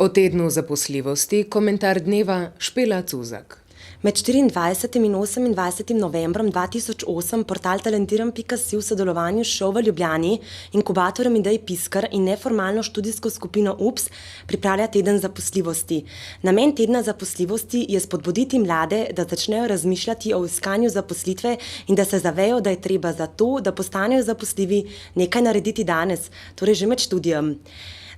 O tednu zaposljivosti komentar dneva Špela Cuzak. Med 24. in 28. novembrom 2008 portal Talentiram.si v sodelovanju s ŠOU v Ljubljani, inkubatorjem idej Piskar in neformalno študijsko skupino UPS pripravlja teden zaposljivosti. Namen tedna zaposljivosti je spodbuditi mlade, da začnejo razmišljati o iskanju zaposlitve in da se zavejo, da je treba za to, da postanejo zaposljivi, nekaj narediti danes, torej že med študijem.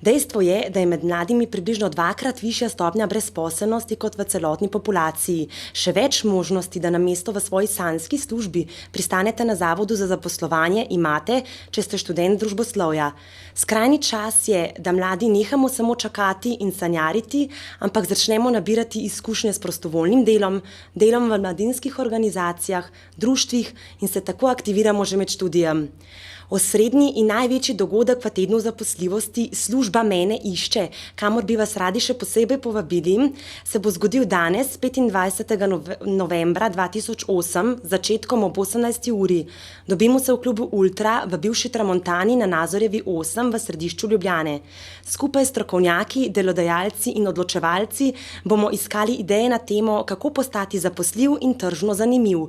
Dejstvo je, da je med mladimi približno 2-krat višja stopnja brezposelnosti kot v celotni populaciji. Še več možnosti, da namesto v svoji sanjski službi pristanete na Zavodu za zaposlovanje, imate, če ste študent družboslovja. Skrajni čas je, da mladi nehamo samo čakati in sanjariti, ampak začnemo nabirati izkušnje s prostovoljnim delom, delom v mladinskih organizacijah, društvih in se tako aktiviramo že med študijem. Osrednji in največji dogodek v tednu zaposljivosti Služba mene išče, kamor bi vas radi še posebej povabili, se bo zgodil danes, 25. novembra 2008, začetkom ob 18. uri. Dobimo se v klubu Ultra v bivši Tramontani na Nazorjevi 8 v središču Ljubljane. Skupaj s strokovnjaki, delodajalci in odločevalci bomo iskali ideje na temo, kako postati zaposljiv in tržno zanimiv.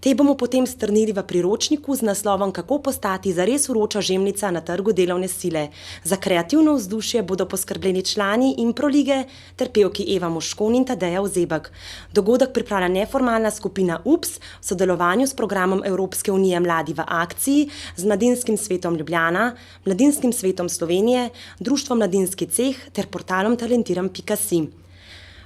Te bomo potem strnili v priročniku z naslovom Kako postati zares vroča žemljica na trgu delovne sile. Za kreativno vzdušje bodo poskrbljeni člani Impro lige ter pevki Eva Moškon in Tadeja Ozebek. Dogodek pripravlja neformalna skupina UPS v sodelovanju s programom Evropske unije Mladi v akciji, z Mladinskim svetom Ljubljana, Mladinskim svetom Slovenije, Društvom Mladinski ceh ter portalom Talentiram.si.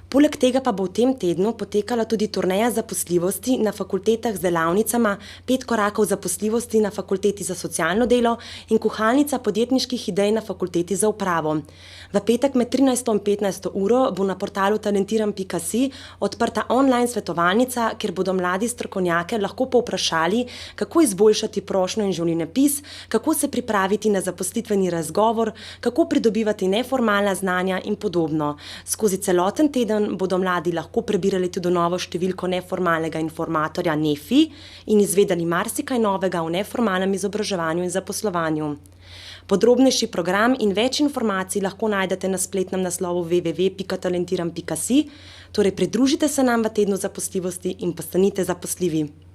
Poleg tega pa bo v tem tednu potekala tudi turneja zaposljivosti na fakultetah z delavnicama 5 korakov zaposljivosti na fakulteti za socialno delo in kuhalnica podjetniških idej na fakulteti za upravo. V petek med 13. in 15. uro bo na portalu Talentiram.si odprta online svetovalnica, kjer bodo mladi strokovnjake lahko povprašali, kako izboljšati prošnjo in življenjepis, kako se pripraviti na zaposlitveni razgovor, kako pridobivati neformalna znanja in podobno. Skozi celoten teden bodo mladi lahko prebirali tudi novo številko neformalnega informatorja NEFI in izvedeli marsikaj novega o neformalnem izobraževanju in zaposlovanju. Podrobnejši program in več informacij lahko najdete na spletnem naslovu www.talentiram.si, torej pridružite se nam v tednu zaposljivosti in postanite zaposljivi.